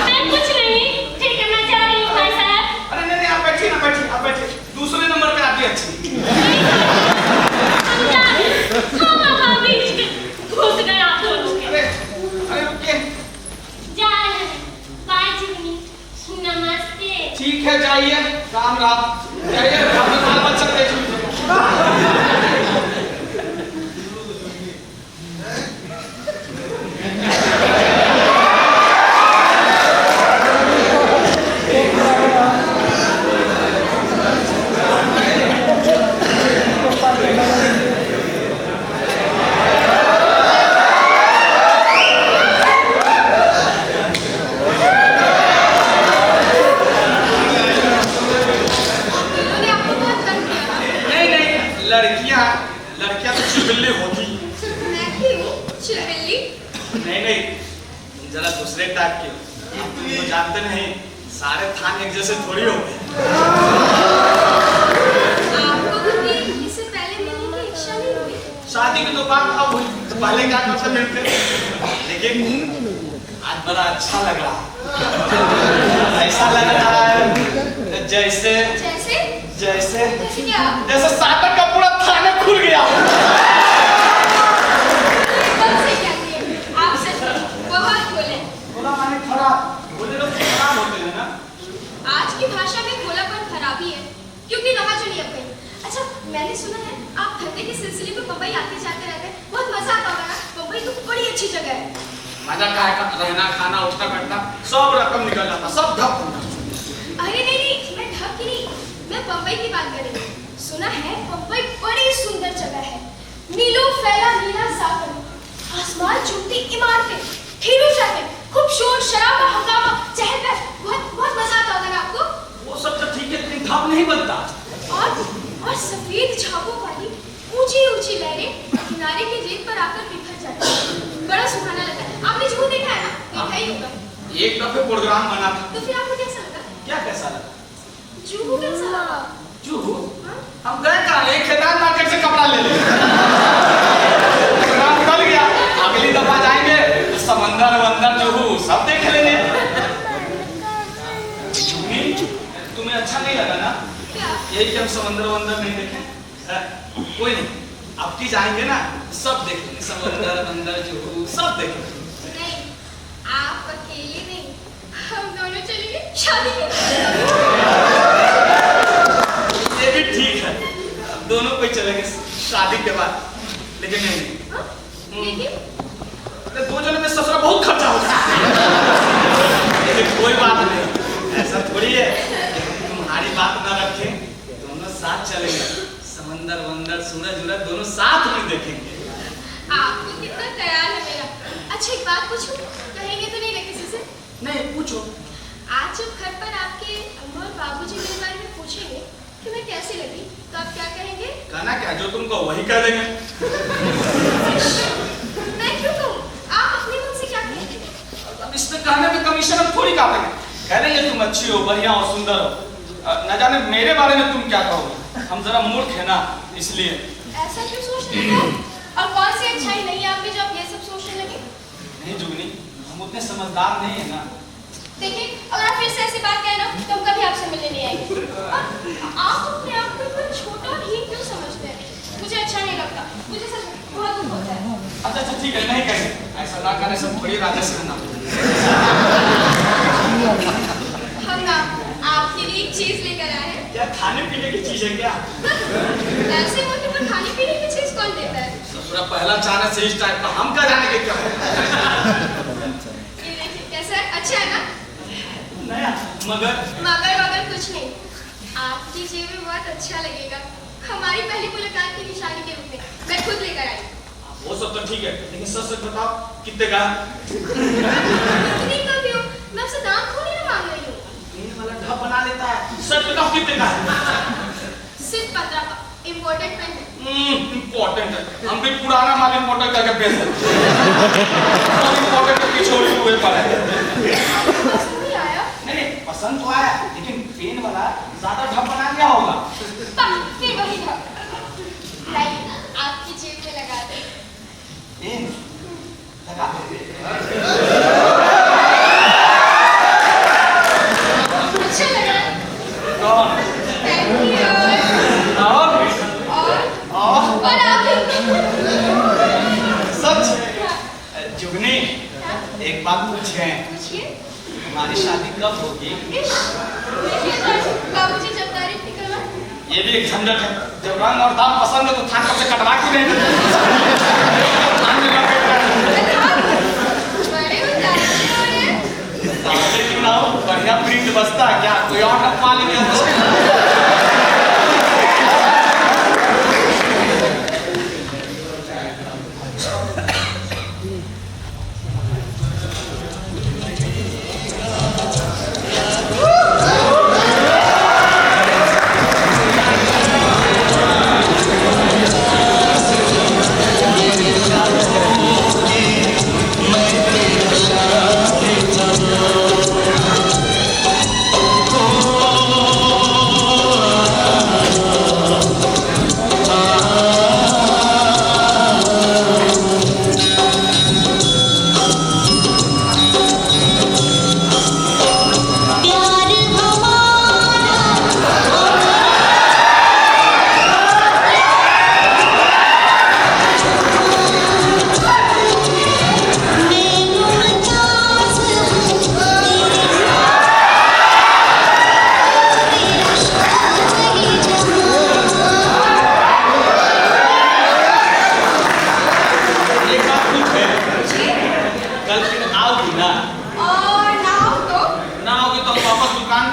S5: मैं कुछ नहीं, ठीक है मैं जा रही हूँ भाई साहब।
S9: अरे नहीं आप बैठिए ना, बैठिए आप बैठिए। दूसरे नंबर पे आती अच्छी।
S5: हम वहाँ बीच में घुस गए आप दोनों के।
S9: अरे रुकिए।
S5: जा रहे हैं, बाय जुगनी, नमस्ते।
S9: ठीक है जाइए, राम राम। जाइए अपने बाल बच्चा देख लीजिए। लड़कियां तो चिल्बिल्ली होती।
S11: मैं भी हूँ चिल्बिल्ली।
S9: नहीं जरा दूसरे टाइप के। आप तो जानते नहीं, सारे थान एक जैसे थोड़ी होते।
S11: आपको कभी इससे पहले मिलने की इच्छा नहीं हुई?
S9: शादी की तो बात अब हुई, पहले क्या करते मिलते। लेकिन आज बड़ा अच्छा लग रहा है। ऐसा लग रहा है जैसे
S11: जैसे
S9: जैसे
S11: जैसे क्या?
S9: जैसे सातक का पूरा थाने खुल गया।
S11: कब से क्या किए? आप सच में बहुत बोले।
S9: बोला माने खराब, बोले लोग खराब होते हैं ना।
S11: आज की भाषा में भोलापन खराबी है, क्योंकि रहा जो नहीं अब कहीं। अच्छा मैंने सुना है आप धंधे के सिलसिले में मुंबई आते जाते रहते हैं, बहुत मजा आता होगा ना? मुंबई तो बड़ी अच्छी जगह है।
S9: मजा का है, रहना खाना उठना बैठना सब रकम निकल जाता, सब ढप।
S11: अरे नहीं मैं ढक की नहीं, मैं बम्बई की बात कर रही हूँ। सुना है बम्बई बड़ी सुंदर जगह है, नीलों फैला नीला सागर, आसमान चुमती इमारतें, हीरो ट्रैफिक, खूब शोर शराबा हंगामा, चहल पहल, बहुत बहुत मजा आता होगा ना आपको?
S9: वो सब तो ठीक है, लेकिन ढप नहीं बनता।
S11: और सफेद छापों वाली ऊंची ऊंची लहरें किनारे की रेत पर आकर बिखर जाती हैं, बड़ा सुहाना लगता है। आपने जुहू देखा है ना? देखा ही होगा।
S9: एक दफे प्रोग्राम बना था।
S11: तो फिर आपको कैसा लगा?
S9: क्या कैसा लगा?
S11: जुहू कैसा लगा?
S9: जुहू? हम गए कहाँ? एक खेदान मार्केट से कपड़ा ले ले। प्रोग्राम निकल गया, अगली दफा जाएंगे तो समंदर वंदर जुहू सब देख लेंगे। तुम्हें अच्छा नहीं लगा ना? यही कि हम समंदर वंदर नहीं देखें? कोई नहीं, अब की जाएंगे ना सब देख लेंगे, समंदर वंदर जुहू सब देखेंगे।
S11: नहीं, आप अकेले नहीं, हम दोनों चलेंगे शादी के।
S9: ये भी ठीक है, दोनों कोई चलेंगे शादी के बाद। लेकिन नहीं,
S11: लेकिन
S2: अरे 2 जने में ससुरा बहुत खर्चा हो जाए। लेकिन कोई बात नहीं, ऐसा थोड़ी है तुम्हारी बात ना रखें, दोनों साथ चलेंगे, समंदर वंदर सूरज उरज दोनों साथ में देखेंगे।
S11: आपको कितना ख्याल है मेरा। अच्छा एक बात पूछूं, कहेंगे तो नहीं ना किसी से?
S2: नहीं पूछो।
S11: आज जब घर पर आपके अम्मा और बाबूजी मेरे बारे में पूछेंगे कि मैं कैसी लगी, तो आप क्या कहेंगे?
S2: कहना क्या, जो तुमको वही कह देंगे।
S11: मैं क्यों कहूँ? आप अपने मन से क्या कहेंगे?
S2: अब इसमें कहने में कमीशन हम थोड़ी काटेंगे। कह देंगे तुम अच्छी हो, बढ़िया हो, सुंदर हो। न जाने मेरे बारे में तुम क्या कहोगे, हम जरा मूर्ख है ना, इसलिए।
S11: ऐसा क्यों सोच रहे हैं? और कौन सी अच्छाई नहीं है आप में जो आप ये सब सोचने लगे?
S2: नहीं जुगनी, हम उतने समझदार नहीं है ना।
S11: देखिए, अगर आप फिर से ऐसी बात कहें ना, तो हम कभी आपसे मिलने नहीं आएंगे। और आप अपने आप को इतना छोटा और हीन क्यों समझते हैं? मुझे अच्छा नहीं लगता, मुझे सच में बहुत दुख होता है।
S2: अच्छा ठीक है, नहीं कहेंगे, ऐसा ना करने से थोड़ी राजस करना।
S11: हम ना आपके लिए एक चीज लेकर आए हैं।
S2: क्या खाने पीने की चीज है क्या?
S11: ऐसे मौके पर खाने पीने की चीज कौन देता है?
S2: ससुरा पहला चाहने से इस टाइप का, हम क्या जाने के क्या है?
S11: ये देखिए कैसा है, अच्छा है ना?
S2: नया मगर
S11: मगर कुछ नहीं, आपकी जेब में बहुत अच्छा लगेगा। हमारी पहली मुलाकात की निशानी के रूप में मैं खुद लेकर आई।
S2: वो सब तो ठीक है, लेकिन सच बताओ कितने का?
S11: कितनी का भी हो, मैं आपसे दाम थोड़ी ना मांग रही हूँ।
S2: ये वाला ढप बना लेता है। सच बताओ कितने का?
S11: सिर्फ 15 का, इम्पोर्टेड पेन है।
S2: इम्पोर्टेंट है, हम भी पुराना माल इम्पोर्टेंट करके बेच देते। इम्पोर्टेंट के छोड़े हुए पड़े।
S11: पसंद नहीं आया?
S2: नहीं पसंद तो आया, लेकिन पेन वाला ज्यादा ढप बना लिया होगा।
S11: फिर वही ढप लाइए, आपकी जेब में लगा दे।
S2: पेन लगा
S11: अच्छा लगा?
S2: कौन?
S11: Thank you. और आप
S2: सच जुगनी, एक बात पूछें,
S11: पूछिए।
S2: हमारी शादी कब होगी?
S11: बाबूजी जब तारीख निकलवा।
S2: ये भी एक झंझट है, जब रंग और दाम पसंद है तो थान कब से कटवा के नहीं क्यों ना हो, बढ़िया प्रिंट बसता है क्या? कोई और टपवा लेंगे।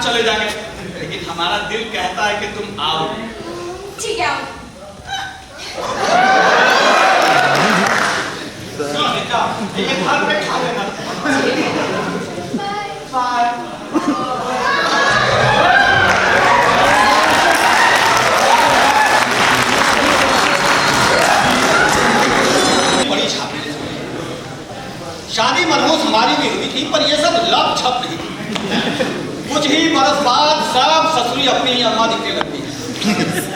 S2: चले जाएंगे, लेकिन हमारा दिल कहता है कि तुम आओ।
S11: ठीक है, आओ।
S2: एक हाथ में खा लेना।
S11: Bye
S2: bye. बड़ी छापी शादी मनहूस हमारी भी हुई थी, पर ये सब लप छप नहीं थी। कुछ ही बरस बाद सब ससुरी अपनी ही अम्मा दिखने लगती है।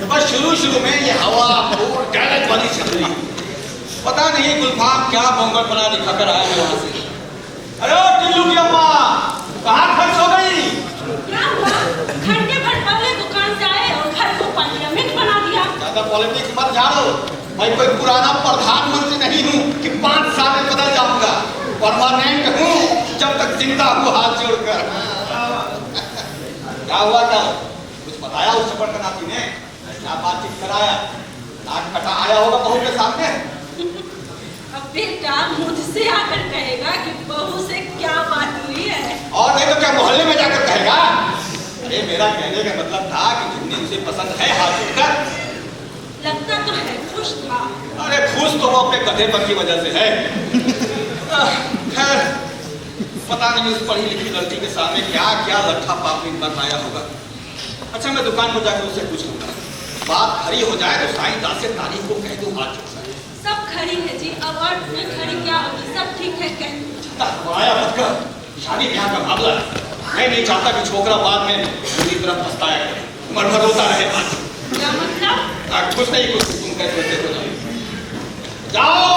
S2: बस शुरू में ये हवा फूल गैलत वाली चल रही, पता नहीं गुलफाम क्या बोंगल बना दिखा कर आया वहां से। अरे टिल्लू की अम्मा कहाँ खर्च हो गई?
S4: क्या हुआ? घंटे भर पहले दुकान से आए और घर को पार्लियामेंट बना दिया।
S2: ज्यादा पॉलिटिक्स मत झाड़ो, मैं कोई पुराना प्रधानमंत्री नहीं हूँ कि 5 साल में बदल जाऊंगा। परमानेंट हूँ जब तक जिंदा हूँ हाथ जोड़कर। क्या हुआ था? कुछ बताया उस चपड़ का नाती ने? क्या बातचीत कराया? नाक कटा आया होगा बहू के सामने।
S4: अब बेटा मुझसे आकर कहेगा कि बहू से क्या बात हुई है।
S2: और नहीं तो क्या मोहल्ले में जाकर कहेगा? अरे मेरा कहने का मतलब था कि जुगनी उसे पसंद है, हाथ जोड़कर।
S4: लगता तो है खुश था।
S2: अरे खुश तो वो अपने गधेपन की वजह से है। खैर पता नहीं उस पढ़ी लिखी लड़की के सामने क्या क्या लट्ठा पापड़ी बनाया होगा। अच्छा मैं दुकान पर जाकर उसे पूछ लूंगा। बात खरी हो जाए तो साईं दास से तारीख को कह दूं हाथ जोड़कर।
S4: सब खरी है जी, अब और में खरी क्या होगी, सब ठीक है कह दो।
S2: आया मत कर, शादी ब्याह का मामला है। मैं नहीं चाहता कि छोकरा बाद में पूरी तरह पछताया करे, मरमर होता रहे बात।
S4: क्या मतलब?
S2: कुछ नहीं, कुछ तुम कैसे हो जाओ।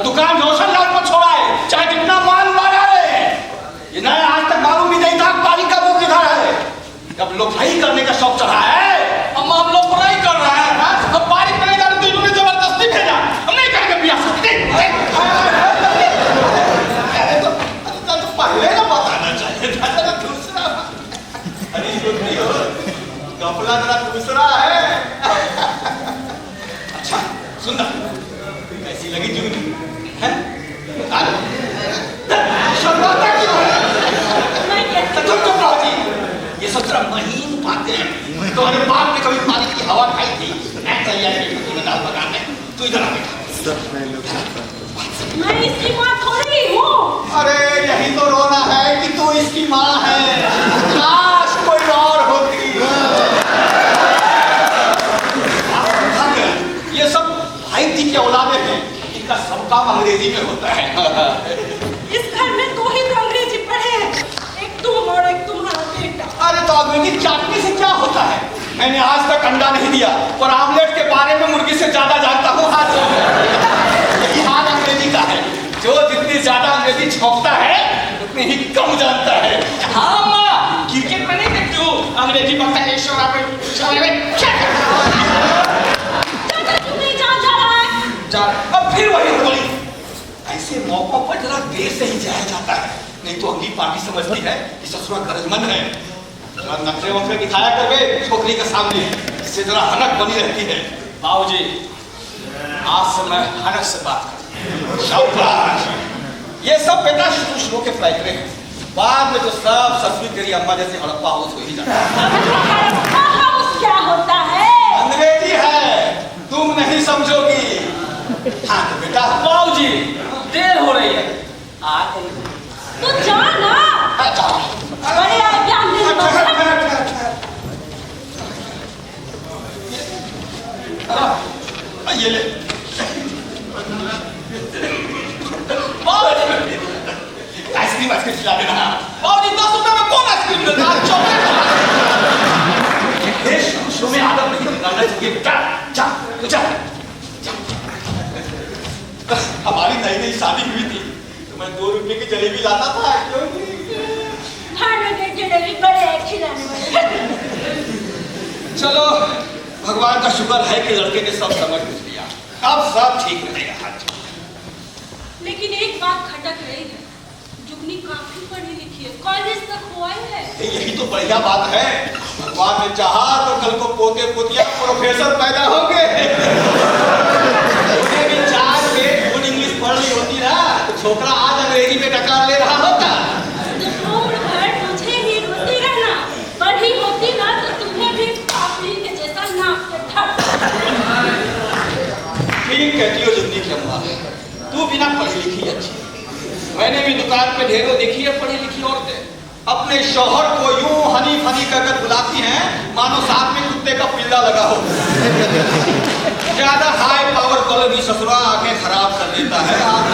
S2: दुकान रोशन लाल को छोड़ा है, चाहे जितना माल मारा है। ये नया आज तक मालूम भी नहीं था पानी का मुंह किधर है। अब लोग नहीं करने का शौक चढ़ा है। हम लोग बुराई कर रहे हैं। अब पानी पीने जाने तो इन्होंने जबरदस्ती भेजा। हम नहीं करेंगे बिया सकते। तो पहले ना बताना चाहिए था ना दूसरा। अरे नहीं हो, कपड़ा जरा दूसरा है। अच्छा सुंदर, कैसी लगी जुगनी? शर्माता क्यों है? तुम चुप रहो जी। ये सब तरह महीन बातें हैं। तुम्हारे बाप ने कभी पानी की हवा खाई थी? दाल पकाने तू इधर आ बेटा।
S4: मैं इसकी माँ थोड़ी हूँ।
S2: अरे यही तो रोना है कि तू इसकी माँ है। काश कोई और होती। ये सब भाई जी के औलादे हैं। इनका सब काम अंग्रेजी में होता है।
S4: इस घर में दो ही तो अंग्रेजी पढ़े हैं, एक तुम और एक तुम्हारा बेटा।
S2: अरे तो अंग्रेजी चाटने से क्या होता है? मैंने आज तक अंडा नहीं दिया और आमलेट के बारे में मुर्गी से ज्यादा जानता हूँ। यही हाल अंग्रेजी का है। जो जितनी ज्यादा अंग्रेजी छोंकता है उतनी ही कम जानता है। हाँ माँ, क्रिकेट में नहीं देखती हूँ अंग्रेजी पढ़ता है। अब फिर वही बोली। ऐसे मौकों पर जरा देर से ही जाया जाता है, नहीं तो अगली पार्टी समझती है कि ससुरा गरजमंद है। जरा नखरे वखरे दिखाया कर बे छोकरी के सामने, इससे जरा हनक बनी रहती है। बाबूजी आज से मैं हनक से बात कर। शाबाश। ये सब बेटा शुरू के पैतरे हैं, बाद में तो सब ससुरी तेरी अम्मा जैसे हड़प्पा हाउस हो ही जाता है।
S4: क्या होता है?
S2: अंग्रेजी है, तुम नहीं समझोगी। हाँ तो बेटा। बाबूजी देर हो रही है, आ गई।
S4: तो जा ना। बड़े ज्ञान दे।
S2: ये ले। आइसक्रीम खिला देना। बाबूजी 10 रुपए में कौन आइसक्रीम देता है? चॉकलेट। शुरू में आदत नहीं निकालना चाहिए बेटा। जा तू जा। हमारी नई नई शादी हुई थी तो मैं 2 रुपए की जलेबी लाता था।
S4: जलेबी बड़े खिलाने वाले।
S2: चलो भगवान का शुक्र है कि लड़के ने सब समझ बुझ लिया, अब सब ठीक रहेगा।
S4: लेकिन एक बात खटक रही है, जुगनी काफी पढ़ी लिखी है, कॉलेज तक हुआ है।
S2: यही तो बढ़िया बात है। भगवान ने चाहा तो कल को पोते पोतियां प्रोफेसर पैदा होंगे। उन्हें भी 4 पेज गुड इंग्लिश पढ़ ली होती ना तो छोकरा आज अंग्रेजी में डकार ले रहा होता।
S4: उम्र भर मुझे ही रोती रहना, पढ़ी होती ना तो तुम्हें भी पापड़ी के जैसा नाक पे ठप।
S2: ठीक कहती हो जुगनी तू बिना पढ़ी लिखी अच्छी। मैंने भी दुकान पे ढेरों देखी है पढ़ी लिखी औरतें, अपने शौहर को यूं हनी फनी कर बुलाती हैं मानो साथ में कुत्ते का पिल्ला लगा हो। ज्यादा हाई पावर कॉलोनी ससुरा आंखें खराब कर देता है। आप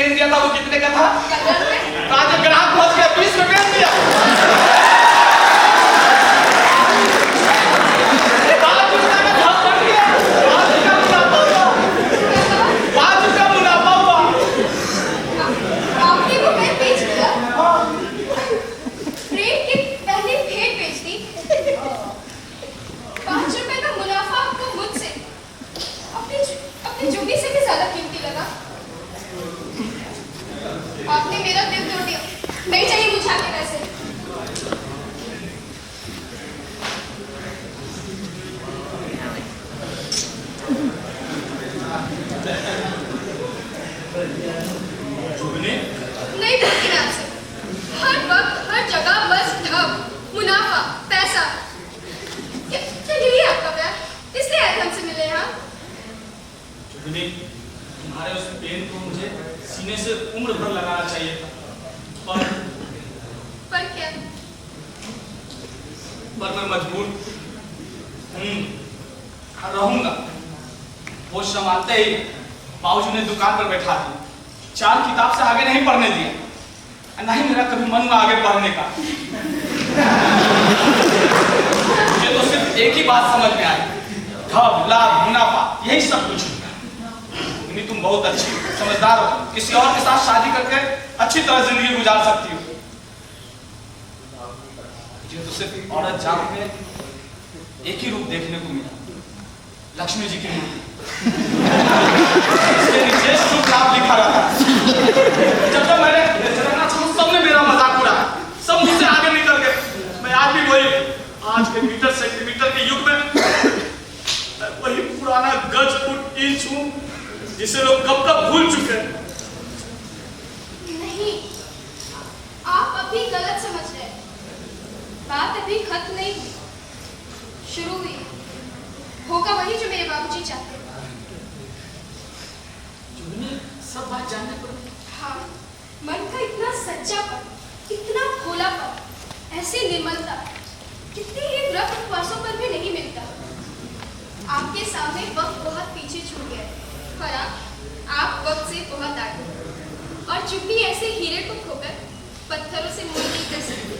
S2: पेन दिया था वो कितने का था? आज ग्राहक फंस गया, 20 में पेन दिया। 5 रुपए में धप बढ़ गया, 5 रुपया मुनाफा हुआ।
S11: आपने वो पेन बेच दिया? ट्रेड की पहली भेंट बेच दी? 5 रुपए का मुनाफा आपको मुझसे अपनी जूबी से भी ज्यादा कीमती लगा। आपने मेरा दिल तोड़ दिया। नहीं चाहिए मुझे आपके पैसे। नहीं बोलती मैं आपसे। हर वक्त हर जगह बस धप, मुनाफा, पैसा। क्या यही है आपका प्यार? इसलिए आए थे हमसे मिलने यहाँ।
S2: तुम्हारे उस पेन को मुझे सीने से उम्र भर लगाना चाहिए था,
S11: पर क्या?
S2: पर मैं मजबूर रहूंगा। वो संभालते ही बाबूजी ने दुकान पर बैठा दिया, 4 किताब से आगे नहीं पढ़ने दिया, नहीं मेरा कभी मन हुआ आगे पढ़ने का। मुझे तो सिर्फ एक ही बात समझ में आई, धप, लाभ, मुनाफा, यही सब कुछ। तुम बहुत अच्छी समझदार हो, किसी और के साथ शादी करके अच्छी तरह जिंदगी गुजार सकती हो। मुझे तो सिर्फ औरत जात में एक ही रूप देखने को मिला, लक्ष्मी जी की मूर्ति। इसके नीचे शुभ लाभ लिखा रहा। जब मैंने सबने मेरा मजाक उड़ाया, सब मुझसे आगे निकल गए। मैं आज भी वही, आज के मीटर सेंटीमीटर के युग में वही पुराना गज फुट इंच हूं जिसे लोग कब तक भूल चुके हैं।
S11: नहीं, आप अभी गलत समझ रहे हैं। बात अभी खत्म नहीं हुई, शुरू हुई। होगा वही जो मेरे बाबूजी चाहते हैं।
S2: सब बात जानने पर
S11: हाँ, मन का इतना सच्चापन, इतना भोलापन, ऐसी निर्मलता कितने ही व्रत उपवासों पर भी नहीं मिलता। आपके सामने वक्त बहुत पीछे छूट गया है, पर आप वक्त से बहुत आगे, और चुप्पी ऐसे हीरे को खोकर पत्थरों से मोल नहीं कर सकती।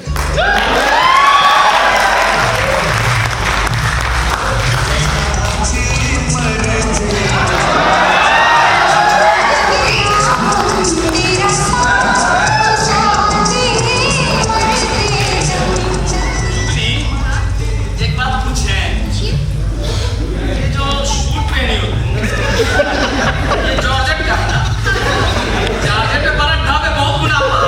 S2: एक बात पूछे, ये जो शूट पहनी हो ये जॉर्जेट का है? जॉर्जेट पे बड़ा ढाबे बहुत मुनाफा।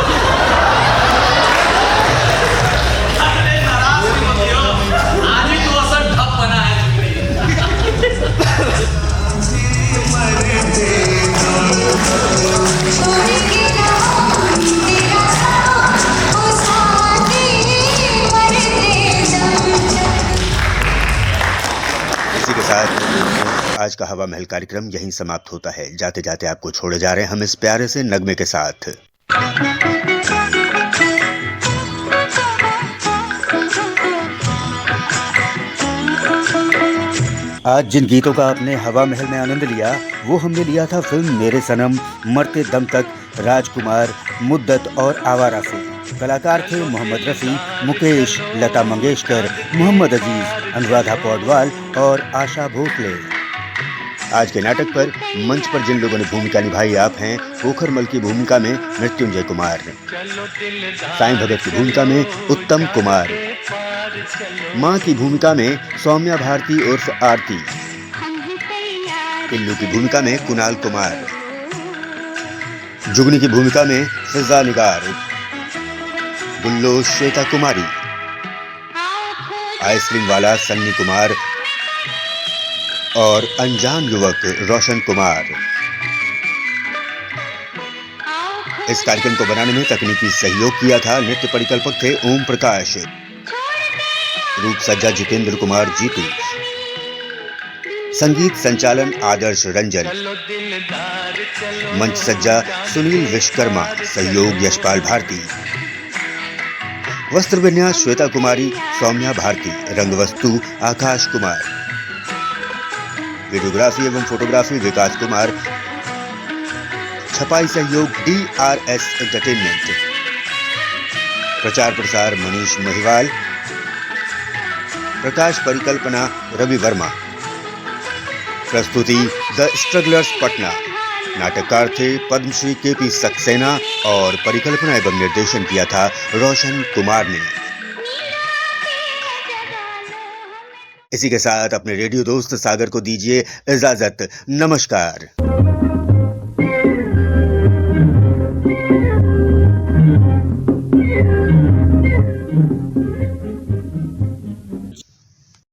S2: अरे नाराज भी मत हो, आज ही तो असल ढप बना है।
S1: इसी के साथ आज का हवा महल कार्यक्रम यहीं समाप्त होता है। जाते जाते आपको छोड़े जा रहे हैं हम इस प्यारे से नगमे के साथ। आज जिन गीतों का आपने हवा महल में आनंद लिया वो हमने लिया था फिल्म मेरे सनम, मरते दम तक, राजकुमार, मुद्दत और आवारा से। कलाकार थे मोहम्मद रफ़ी, मुकेश, लता मंगेशकर, मोहम्मद अजीज, अनुराधा पौडवाल और आशा भोसले। आज के नाटक पर मंच पर जिन लोगों ने भूमिका निभाई आप हैं पोखरमल की भूमिका में मृत्युंजय कुमार, साईं भगत की भूमिका में उत्तम कुमार, मां की भूमिका में सौम्या भारती उर्फ आरती, पिल्लू की भूमिका में कुणाल कुमार, जुगनी की भूमिका में फिजा निगार, गुल्लो श्वेता कुमारी, आइसक्रीम वाला सन्नी कुमार और अनजान युवक रोशन कुमार। इस कार्यक्रम को बनाने में तकनीकी सहयोग किया था, नृत्य परिकल्पक थे ओम प्रकाश, रूप सज्जा जितेंद्र कुमार जीतू, संगीत संचालन आदर्श रंजन, मंच सज्जा सुनील विश्वकर्मा, सहयोग यशपाल भारती, वस्त्र विन्यास श्वेता कुमारी, सौम्या भारती, रंगवस्तु आकाश कुमार, वीडियोग्राफी एवं फोटोग्राफी विकास कुमार, छपाई सहयोग DRS एंटरटेनमेंट। प्रचार प्रसार मनीष महिवाल। प्रकाश परिकल्पना रवि वर्मा। प्रस्तुति द स्ट्रगलर्स पटना। नाटककार थे पद्मश्री KP सक्सेना और परिकल्पना एवं निर्देशन किया था रोशन कुमार ने। इसी के साथ अपने रेडियो दोस्त सागर को दीजिए इजाजत। नमस्कार।